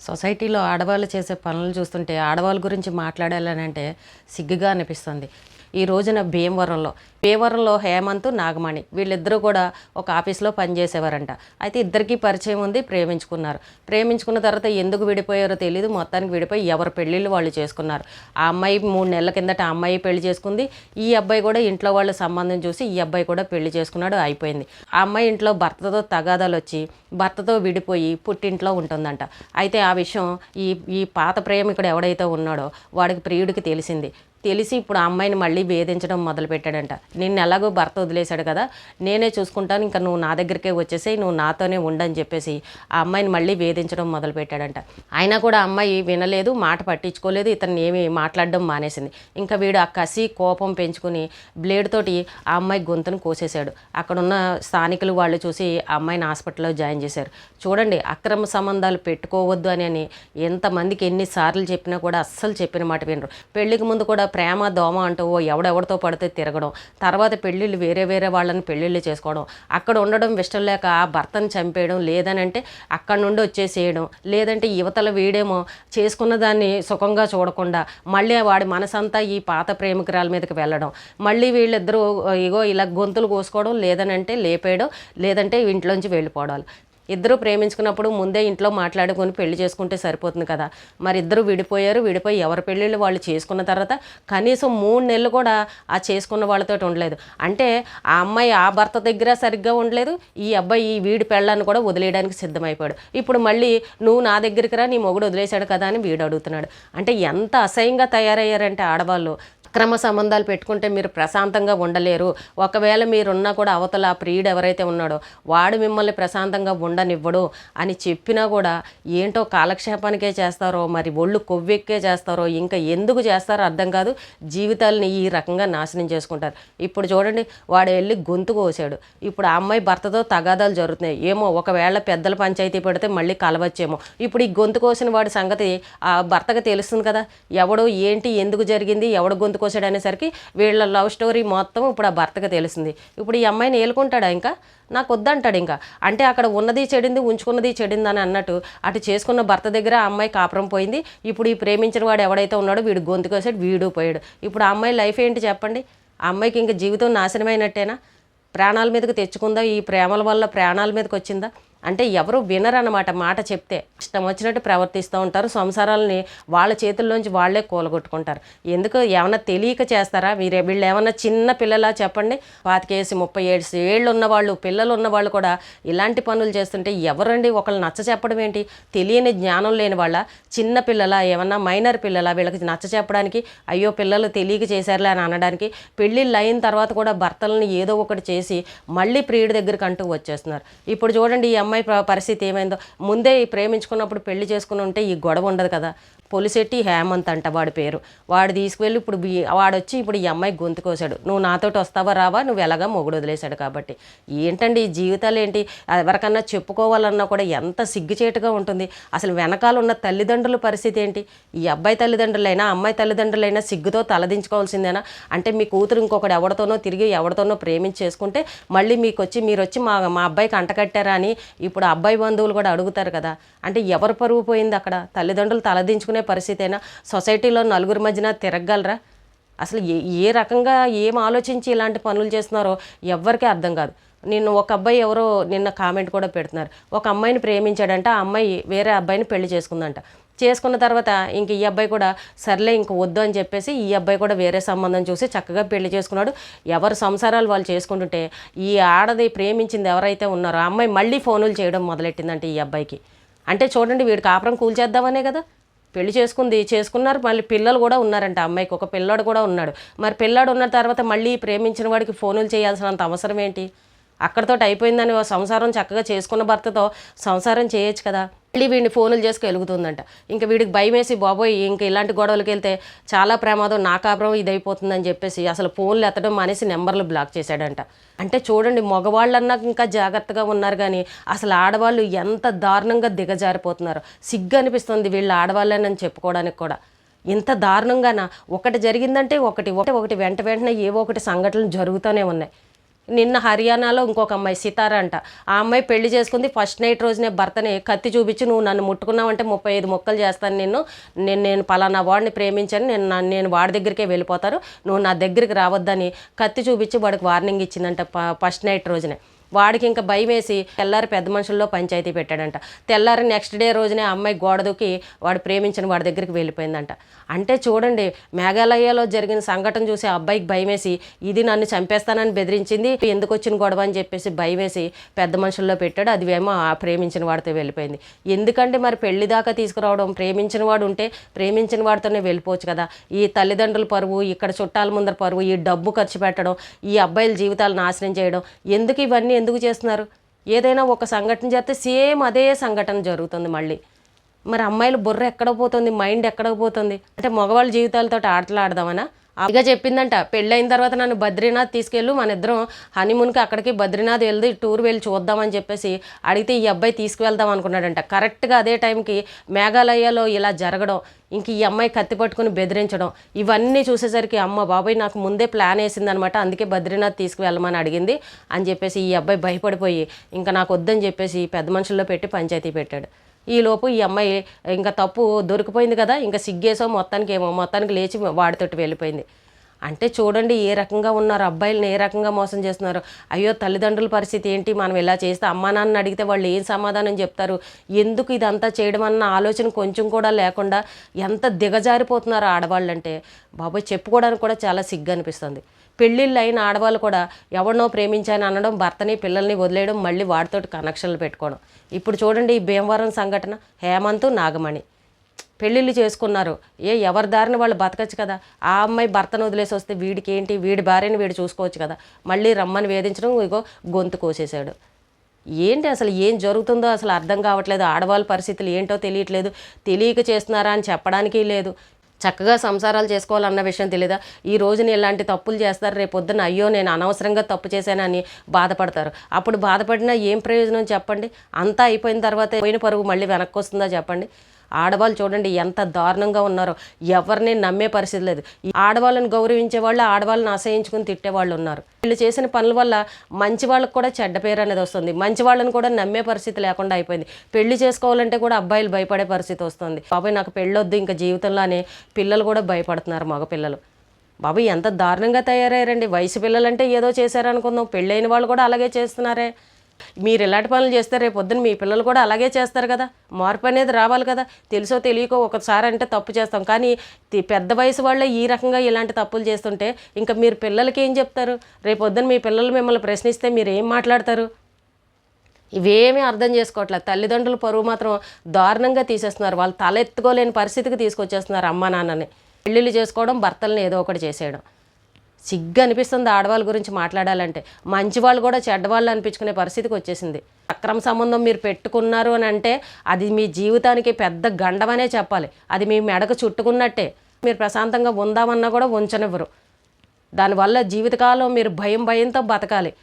సొసైటీలో ఆడవాళ్ళు చేసే పనులు చూస్తుంటే ఆడవాళ్ళ గురించి మాట్లాడాలనంటే సిగ్గుగా అనిపిస్తుంది. ఈ రోజున భీమవరంలో హేమంత్, నాగమణి వీళ్ళిద్దరూ కూడా ఒక ఆఫీస్లో పనిచేసేవారంట. అయితే ఇద్దరికీ పరిచయం ఉంది, ప్రేమించుకున్న తర్వాత ఎందుకు విడిపోయారో తెలియదు. మొత్తానికి విడిపోయి ఎవరి పెళ్ళిళ్ళు వాళ్ళు చేసుకున్నారు. ఆ అమ్మాయి 3 నెలల కిందట ఆ అమ్మాయి పెళ్లి చేసుకుంది. ఈ అబ్బాయి కూడా ఇంట్లో వాళ్ళ సంబంధం చూసి ఈ అబ్బాయి కూడా పెళ్లి చేసుకున్నాడు, అయిపోయింది. ఆ అమ్మాయి ఇంట్లో భర్తతో తగాదాలు వచ్చి భర్తతో విడిపోయి పుట్టింట్లో ఉంటుందంట. అయితే ఆ విషయం ఈ ఈ పాత ప్రేమికుడు ఎవడైతే ఉన్నాడో వాడికి ప్రియుడికి తెలిసి ఇప్పుడు ఆ అమ్మాయిని మళ్ళీ వేధించడం మొదలుపెట్టాడంట. నిన్ను ఎలాగో భర్త వదిలేశాడు కదా, నేనే చూసుకుంటాను, ఇంకా నువ్వు నా దగ్గరికే వచ్చేసేయి, నువ్వు నాతోనే ఉండని చెప్పేసి ఆ అమ్మాయిని మళ్ళీ వేధించడం మొదలుపెట్టాడంట. అయినా కూడా ఆ అమ్మాయి వినలేదు, మాట పట్టించుకోలేదు, ఇతన్ని ఏమి మాట్లాడడం మానేసింది. ఇంకా వీడు ఆ కసి కోపం పెంచుకుని బ్లేడ్ తోటి ఆ అమ్మాయి గొంతును కోసేశాడు. అక్కడున్న స్థానికులు వాళ్ళు చూసి ఆ అమ్మాయిని హాస్పిటల్లో జాయిన్ చేశారు. చూడండి, అక్రమ సంబంధాలు పెట్టుకోవద్దు అని ఎంతమందికి ఎన్నిసార్లు చెప్పినా కూడా అస్సలు చెప్పిన మాట వినరు. పెళ్లికి ముందు కూడా ప్రేమ దోమ అంటూ ఎవడెవడితో పడితే తిరగడం, తర్వాత పెళ్ళిళ్ళు వేరే వాళ్ళని పెళ్ళిళ్ళు చేసుకోవడం, అక్కడ ఉండడం ఇష్టం లేక ఆ భర్తను చంపేయడం, లేదనంటే అక్కడి నుండి వచ్చేసేయడం, లేదంటే యువతల వీడేమో చేసుకున్న దాన్ని సుఖంగా చూడకుండా మళ్ళీ వాడి మనసంతా ఈ పాత ప్రేమికురాల మీదకి వెళ్ళడం, మళ్ళీ వీళ్ళిద్దరూ ఇగో ఇలా గొంతులు కోసుకోవడం, లేదనంటే లేపేయడం, లేదంటే ఇంట్లోంచి వెళ్ళిపోవడాలు. ఇద్దరు ప్రేమించుకున్నప్పుడు ముందే ఇంట్లో మాట్లాడుకొని పెళ్లి చేసుకుంటే సరిపోతుంది కదా. మరి ఇద్దరు విడిపోయి ఎవరి పెళ్ళిళ్ళు వాళ్ళు చేసుకున్న తర్వాత కనీసం 3 నెలలు కూడా ఆ చేసుకున్న వాళ్ళతో ఉండలేదు. అంటే ఆ అమ్మాయి ఆ భర్త దగ్గర సరిగ్గా ఉండలేదు, ఈ అబ్బాయి ఈ వీడి పెళ్ళాన్ని కూడా వదిలేయడానికి సిద్ధమైపోయాడు. ఇప్పుడు మళ్ళీ నువ్వు నా దగ్గరికి రా, నీ మొగుడు వదిలేశాడు కదా అని వీడు అడుగుతున్నాడు. అంటే ఎంత అసహ్యంగా తయారయ్యారంటే ఆడవాళ్ళు. అక్రమ సంబంధాలు పెట్టుకుంటే మీరు ప్రశాంతంగా ఉండలేరు. ఒకవేళ మీరున్నా కూడా అవతల ఆ ప్రియుడు ఎవరైతే ఉన్నాడో వాడు మిమ్మల్ని ప్రశాంతంగా ఉండనివ్వడు అని చెప్పినా కూడా ఏంటో కాలక్షేపానికే చేస్తారో, మరి ఒళ్ళు కొవ్వెక్కే చేస్తారో, ఇంకా ఎందుకు చేస్తారో అర్థం కాదు. జీవితాలని ఈ రకంగా నాశనం చేసుకుంటారు. ఇప్పుడు చూడండి, వాడు వెళ్ళి గొంతు కోసాడు. ఇప్పుడు ఆ అమ్మాయి భర్తతో తగాదాలు జరుగుతున్నాయి. ఏమో ఒకవేళ పెద్దల పంచాయతీ పెడితే మళ్ళీ కలవచ్చేమో. ఇప్పుడు ఈ గొంతు కోసిన వాడి సంగతి ఆ భర్తకు తెలుస్తుంది కదా, ఎవడు ఏంటి ఎందుకు జరిగింది, ఎవడు గొంతు కోసాడు అనేసరికి వీళ్ళ లవ్ స్టోరీ మొత్తం ఇప్పుడు ఆ భర్తకు తెలిసింది. ఇప్పుడు ఈ అమ్మాయిని ఏలుకుంటాడా? ఇంకా నాకు వద్దంటాడు. ఇంకా అంటే అక్కడ ఉన్నది చెడింది, ఉంచుకున్నది చెడింది అని అన్నట్టు అటు చేసుకున్న భర్త దగ్గర ఆ అమ్మాయి కాపురం పోయింది. ఇప్పుడు ఈ ప్రేమించిన వాడు ఎవడైతే ఉన్నాడో వీడు గొంతు కోసాడు, వీడు పోయాడు. ఇప్పుడు ఆ అమ్మాయి లైఫ్ ఏంటి చెప్పండి? ఆ అమ్మాయికి ఇంకా జీవితం నాశనమైనట్టేనా? ప్రాణాల మీదకి తెచ్చుకుందా? ఈ ప్రేమల వల్ల ప్రాణాల మీదకి వచ్చిందా? అంటే ఎవరు వినరన్నమాట. మాట చెప్తే ఇష్టం వచ్చినట్టు ప్రవర్తిస్తూ ఉంటారు. సంసారాలని వాళ్ళ చేతుల్లోంచి వాళ్లే కూలగొట్టుకుంటారు. ఎందుకు? ఏమన్నా తెలియక చేస్తారా? వీళ్ళు ఏమన్నా చిన్న పిల్లలా చెప్పండి? 25, 37 ఏళ్ళు ఉన్నవాళ్ళు, పిల్లలు ఉన్నవాళ్ళు కూడా ఇలాంటి పనులు చేస్తుంటే ఎవరండి ఒకళ్ళు నచ్చ చెప్పడం ఏంటి? తెలియని జ్ఞానం లేని వాళ్ళ, చిన్న పిల్లల, ఏమన్నా మైనర్ పిల్లల వీళ్ళకి నచ్చ చెప్పడానికి, అయ్యో పిల్లలు తెలియక చేశారులే అని అనడానికి, పెళ్ళిళ్ళు అయిన తర్వాత కూడా భర్తలను ఏదో ఒకటి చేసి మళ్ళీ ప్రియుడి దగ్గరికి అంటూ వచ్చేస్తున్నారు. ఇప్పుడు చూడండి ఈ అమ్మాయి పరిస్థితి ఏమైందో. ముందే ప్రేమించుకున్నప్పుడు పెళ్లి చేసుకుని ఉంటే ఈ గొడవ ఉండదు కదా. పొలిశెట్టి హేమంత్ అంట వాడి పేరు. వాడు తీసుకువెళ్ళి ఇప్పుడు వాడొచ్చి ఇప్పుడు ఈ అమ్మాయి గొంతు కోసాడు. నువ్వు నాతోటి వస్తావా రావా, నువ్వు ఎలాగా మొగుడు వదిలేశాడు కాబట్టి. ఏంటండి ఈ జీవితాలు ఏంటి? ఎవరికన్నా చెప్పుకోవాలన్నా కూడా ఎంత సిగ్గుచేటుగా ఉంటుంది. అసలు వెనకాల ఉన్న తల్లిదండ్రుల పరిస్థితి ఏంటి? ఈ అబ్బాయి తల్లిదండ్రులైనా అమ్మాయి తల్లిదండ్రులైనా సిగ్గుతో తలదించుకోవాల్సిందేనా? అంటే మీ కూతురు ఇంకొకటి ఎవరితోనో తిరిగి ఎవరితోనో ప్రేమించి చేసుకుంటే మళ్ళీ మీరు వచ్చి మా అబ్బాయికి అంటకట్టారా అని ఇప్పుడు అబ్బాయి బంధువులు కూడా అడుగుతారు కదా. అంటే ఎవరు పరువు పోయింది అక్కడ? తల్లిదండ్రులు తలదించుకునే పరిస్థితేనా? సొసైటీలో నలుగురి మధ్యన తిరగలరా? అసలు ఏ రకంగా ఏం ఆలోచించి ఇలాంటి పనులు చేస్తున్నారో ఎవ్వరికీ అర్థం కాదు. ఒక అబ్బాయి ఎవరో నిన్న కామెంట్ కూడా పెడుతున్నారు. ఒక అమ్మాయిని ప్రేమించాడంట, ఆ అమ్మాయి వేరే అబ్బాయిని పెళ్లి చేసుకుందంట. చేసుకున్న తర్వాత ఇంక ఈ అబ్బాయి కూడా సర్లే ఇంక వద్దు అని చెప్పేసి ఈ అబ్బాయి కూడా వేరే సంబంధం చూసి చక్కగా పెళ్లి చేసుకున్నాడు. ఎవరు సంసారాలు వాళ్ళు చేసుకుంటుంటే ఈ ఆడది ప్రేమించింది ఎవరైతే ఉన్నారో ఆ అమ్మాయి మళ్ళీ ఫోనులు చేయడం మొదలెట్టిందంటే ఈ అబ్బాయికి. అంటే చూడండి, వీడు కాపురం కూల్చేద్దామనే కదా పెళ్లి చేసుకున్నారు. మళ్ళీ పిల్లలు కూడా ఉన్నారంట. అమ్మాయికి ఒక పిల్లాడు కూడా ఉన్నాడు. మరి పిల్లాడు ఉన్న తర్వాత మళ్ళీ ప్రేమించిన వాడికి ఫోనులు చేయాల్సినంత అవసరం ఏంటి? అక్కడితో అయిపోయిందని సంసారం చక్కగా చేసుకున్న భర్తతో సంసారం చేయొచ్చు కదా. మళ్ళీ వీడిని ఫోనులు చేసుకు వెలుగుతుందంట. ఇంకా వీడికి భయం వేసి బాబోయ్ ఇంకా ఇలాంటి గొడవలకి వెళ్తే చాలా ప్రమాదం, నా కాపురం ఇదైపోతుందని చెప్పేసి అసలు ఫోన్లు ఎత్తడం మానేసి నెంబర్లు బ్లాక్ చేశాడంట. అంటే చూడండి, మగవాళ్ళన్నా ఇంకా జాగ్రత్తగా ఉన్నారు కానీ అసలు ఆడవాళ్ళు ఎంత దారుణంగా దిగజారిపోతున్నారు. సిగ్గు అనిపిస్తుంది వీళ్ళ ఆడవాళ్ళని చెప్పుకోవడానికి కూడా. ఇంత దారుణంగానా? ఒకటి జరిగిందంటే ఒకటి వెంటనే ఏవో ఒకటి సంఘటనలు జరుగుతూనే ఉన్నాయి. నిన్న హర్యానాలో ఇంకొక అమ్మాయి సితార అంట. ఆ అమ్మాయి పెళ్లి చేసుకుంది. ఫస్ట్ నైట్ రోజునే భర్తని కత్తి చూపించి, నువ్వు నన్ను ముట్టుకున్నావంటే 35 ముక్కలు చేస్తాను నిన్ను, నేను పలానా వాడిని ప్రేమించాను, నేను వాడి దగ్గరికే వెళ్ళిపోతాను, నువ్వు నా దగ్గరికి రావద్దని కత్తి చూపించి వాడికి వార్నింగ్ ఇచ్చిందంట ఫస్ట్ నైట్ రోజునే. వాడికి ఇంకా భయం వేసి తెల్లారి పెద్ద మనుషుల్లో పంచాయతీ పెట్టాడంట. తెల్లారి నెక్స్ట్ డే రోజునే అమ్మాయి గోడ దూకి వాడు ప్రేమించిన వాడి దగ్గరికి వెళ్ళిపోయిందంట. అంటే చూడండి, మేఘాలయలో జరిగిన సంఘటన చూసి ఆ అబ్బాయికి భయం వేసి, ఇది నన్ను చంపేస్తానని బెదిరించింది, ఎందుకు వచ్చిన గొడవ అని చెప్పేసి భయం వేసి పెద్ద మనుషుల్లో పెట్టాడు. అది ఏమో ఆ ప్రేమించిన వాడితో వెళ్ళిపోయింది. ఎందుకంటే మరి పెళ్లి దాకా తీసుకురావడం, ప్రేమించిన వాడు ఉంటే ప్రేమించిన వాడితోనే వెళ్ళిపోవచ్చు కదా. ఈ తల్లిదండ్రుల పరువు, ఇక్కడ చుట్టాల ముందర పరువు, ఈ డబ్బు ఖర్చు పెట్టడం, ఈ అబ్బాయిల జీవితాలు నాశనం చేయడం, ఎందుకు చేస్తున్నారు? ఏదైనా ఒక సంఘటన చేస్తే సేమ్ అదే సంఘటన జరుగుతుంది మళ్ళీ. మరి అమ్మాయిల బుర్ర ఎక్కడ పోతుంది, మైండ్ ఎక్కడ పోతుంది? అంటే మగవాళ్ళ జీవితాలతో ఆటలాడదామనా? ఇక చెప్పిందంట, పెళ్ళైన తర్వాత నన్ను బద్రీనాథ్ తీసుకెళ్ళు, మన ఇద్దరం హనీమూన్కి అక్కడికి బద్రీనాథ్ వెళ్ళి టూర్ వెళ్ళి చూద్దామని చెప్పేసి అడిగితే ఈ అబ్బాయి తీసుకువెళ్దాం అనుకున్నాడంట. కరెక్ట్గా అదే టైంకి మేఘాలయలో ఇలా జరగడం, ఇంక ఈ అమ్మాయి కత్తి పట్టుకుని బెదిరించడం, ఇవన్నీ చూసేసరికి అమ్మ బాబాయ్ నాకు ముందే ప్లాన్ వేసిందనమాట, అందుకే బద్రీనాథ్ తీసుకువెళ్ళమని అడిగింది అని చెప్పేసి ఈ అబ్బాయి భయపడిపోయి ఇంకా నాకు వద్దని చెప్పేసి పెద్ద మనుషుల్లో పెట్టి పంచాయతీ పెట్టాడు. ఈలోపు ఈ అమ్మాయి ఇంకా తప్పు దొరికిపోయింది కదా, ఇంకా సిగ్గేసో మొత్తానికి లేచి వాడితోటి వెళ్ళిపోయింది. అంటే చూడండి ఏ రకంగా ఉన్నారు అబ్బాయిలను, ఏ రకంగా మోసం చేస్తున్నారు. అయ్యో తల్లిదండ్రుల పరిస్థితి ఏంటి, మనం ఇలా చేస్తే అమ్మా నాన్న అడిగితే వాళ్ళు ఏం సమాధానం చెప్తారు, ఎందుకు ఇదంతా చేయడం అన్న ఆలోచన కొంచెం కూడా లేకుండా ఎంత దిగజారిపోతున్నారు ఆడవాళ్ళంటే బాబోయ్, చెప్పుకోవడానికి కూడా చాలా సిగ్గు అనిపిస్తుంది. పెళ్ళిళ్ళు అయిన ఆడవాళ్ళు కూడా ఎవరినో ప్రేమించాని అనడం, భర్తని పిల్లల్ని వదిలేయడం, మళ్ళీ వాడితోటి కనెక్షన్లు పెట్టుకోవడం. ఇప్పుడు చూడండి ఈ భీమవరం సంఘటన, హేమంత్ నాగమణి పెళ్ళిళ్ళు చేసుకున్నారు. ఎవరి దారిని వాళ్ళు బతకచ్చు కదా. ఆ అమ్మాయి భర్తను వదిలేసి వస్తే వీడికి ఏంటి, వీడి భార్యని వీడు చూసుకోవచ్చు కదా. మళ్ళీ రమ్మని వేధించడం, ఇగో గొంతు కోసేశాడు. ఏంటి అసలు ఏం జరుగుతుందో అసలు అర్థం కావట్లేదు. ఆడవాళ్ళ పరిస్థితులు ఏంటో తెలియట్లేదు. తెలియక చేస్తున్నారా అని చెప్పడానికి లేదు. చక్కగా సంసారాలు చేసుకోవాలన్న విషయం తెలియదా? ఈ రోజున ఇలాంటి తప్పులు చేస్తారు, రేపొద్దున అయ్యో నేను అనవసరంగా తప్పు చేశానని బాధపడతారు. అప్పుడు బాధపడినా ఏం ప్రయోజనం చెప్పండి? అంతా అయిపోయిన తర్వాత పోయిన పరుగు మళ్ళీ వెనక్కి వస్తుందా చెప్పండి? ఆడవాళ్ళు చూడండి ఎంత దారుణంగా ఉన్నారో, ఎవరిని నమ్మే పరిస్థితి లేదు. ఈ ఆడవాళ్ళని గౌరవించే వాళ్ళు ఆడవాళ్ళని అసహించుకుని తిట్టేవాళ్ళు ఉన్నారు. వీళ్ళు చేసిన పనుల వల్ల మంచి వాళ్ళకు కూడా చెడ్డ పేరు అనేది వస్తుంది. మంచి వాళ్ళని కూడా నమ్మే పరిస్థితి లేకుండా అయిపోయింది. పెళ్లి చేసుకోవాలంటే కూడా అబ్బాయిలు భయపడే పరిస్థితి వస్తుంది. బాబాయ్ నాకు పెళ్ళొద్దు ఇంకా జీవితంలోనే, పిల్లలు కూడా భయపడుతున్నారు మగపిల్లలు. బాబాయ్ ఎంత దారుణంగా తయారయ్యారండి. వయసు పిల్లలంటే ఏదో చేశారనుకుందాం, పెళ్ళైన వాళ్ళు కూడా అలాగే చేస్తున్నారే. మీరు ఇలాంటి పనులు చేస్తే రేపు పొద్దున్న మీ పిల్లలు కూడా అలాగే చేస్తారు కదా. మార్పు అనేది రావాలి కదా. తెలుసో తెలియకో ఒకసారి అంటే తప్పు చేస్తాం, కానీ పెద్ద వయసు వాళ్ళే ఈ రకంగా ఇలాంటి తప్పులు చేస్తుంటే ఇంకా మీరు పిల్లలకి ఏం చెప్తారు? రేపు పొద్దున్న మీ పిల్లలు మిమ్మల్ని ప్రశ్నిస్తే మీరు ఏం మాట్లాడతారు? ఇవేమీ అర్థం చేసుకోవట్లేదు. తల్లిదండ్రుల పరువు మాత్రం దారుణంగా తీసేస్తున్నారు. వాళ్ళు తల ఎత్తుకోలేని పరిస్థితికి తీసుకొచ్చేస్తున్నారు అమ్మా నాన్నని. పెళ్ళిళ్ళు చేసుకోవడం, భర్తల్ని ఏదో ఒకటి చేసేయడం. సిగ్గు అనిపిస్తుంది ఆడవాళ్ళ గురించి మాట్లాడాలంటే. మంచి వాళ్ళు కూడా చెడ్డవాళ్ళు అనిపించుకునే పరిస్థితికి వచ్చేసింది. అక్రమ సంబంధం మీరు పెట్టుకున్నారు అని అంటే అది మీ జీవితానికి పెద్ద గండమనే చెప్పాలి. అది మీ మెడకు చుట్టుకున్నట్టే. మీరు ప్రశాంతంగా ఉందామన్నా కూడా ఉంచనివ్వరు. దానివల్ల జీవితకాలం మీరు భయంతో బతకాలి.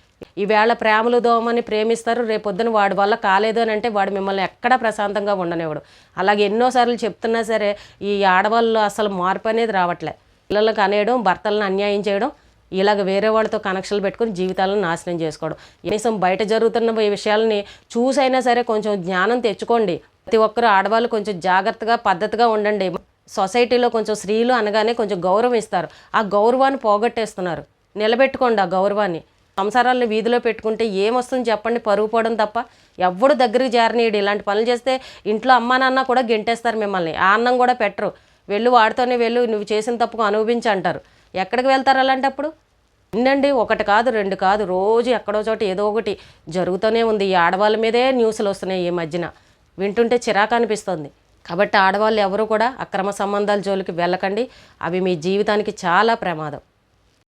ఈవేళ ప్రేమలు దోమని ప్రేమిస్తారు, రేపొద్దున వాడి వల్ల కాలేదు అని అంటే వాడు మిమ్మల్ని ఎక్కడా ప్రశాంతంగా ఉండనివ్వడు. అలాగే ఎన్నోసార్లు చెప్తున్నా సరే ఈ ఆడవాళ్ళు అసలు మార్పు అనేది రావట్లే. పిల్లలకు అనేయడం, భర్తలను అన్యాయం చేయడం, ఇలాగ వేరే వాళ్ళతో కనెక్షన్లు పెట్టుకుని జీవితాలను నాశనం చేసుకోవడం. కనీసం బయట జరుగుతున్న ఈ విషయాలని చూసైనా సరే కొంచెం జ్ఞానం తెచ్చుకోండి. ప్రతి ఒక్కరు ఆడవాళ్ళు కొంచెం జాగ్రత్తగా పద్ధతిగా ఉండండి. సొసైటీలో కొంచెం స్త్రీలు అనగానే కొంచెం గౌరవం ఇస్తారు. ఆ గౌరవాన్ని పోగొట్టేస్తున్నారు. నిలబెట్టుకోండి ఆ గౌరవాన్ని. సంసారాలను వీధిలో పెట్టుకుంటే ఏమొస్తుంది చెప్పండి? పరుగు పోవడం తప్ప. ఎవ్వడు దగ్గరికి చేరనీయడు. ఇలాంటి పనులు చేస్తే ఇంట్లో అమ్మా నాన్న కూడా గెంటేస్తారు మిమ్మల్ని. ఆ అన్నం కూడా పెట్టరు. వెళ్ళు వాడితోనే వెళ్ళు, నువ్వు చేసిన తప్పుకు అనుభవించి అంటారు. ఎక్కడికి వెళ్తారు అలాంటప్పుడు? వినండి, ఒకటి కాదు రెండు కాదు, రోజు ఎక్కడో చోట ఏదో ఒకటి జరుగుతూనే ఉంది. ఈ ఆడవాళ్ళ మీదే న్యూస్లు వస్తున్నాయి ఈ మధ్యన. వింటుంటే చిరాకు అనిపిస్తుంది. కాబట్టి ఆడవాళ్ళు ఎవరు కూడా అక్రమ సంబంధాల జోలికి వెళ్ళకండి. అవి మీ జీవితానికి చాలా ప్రమాదం.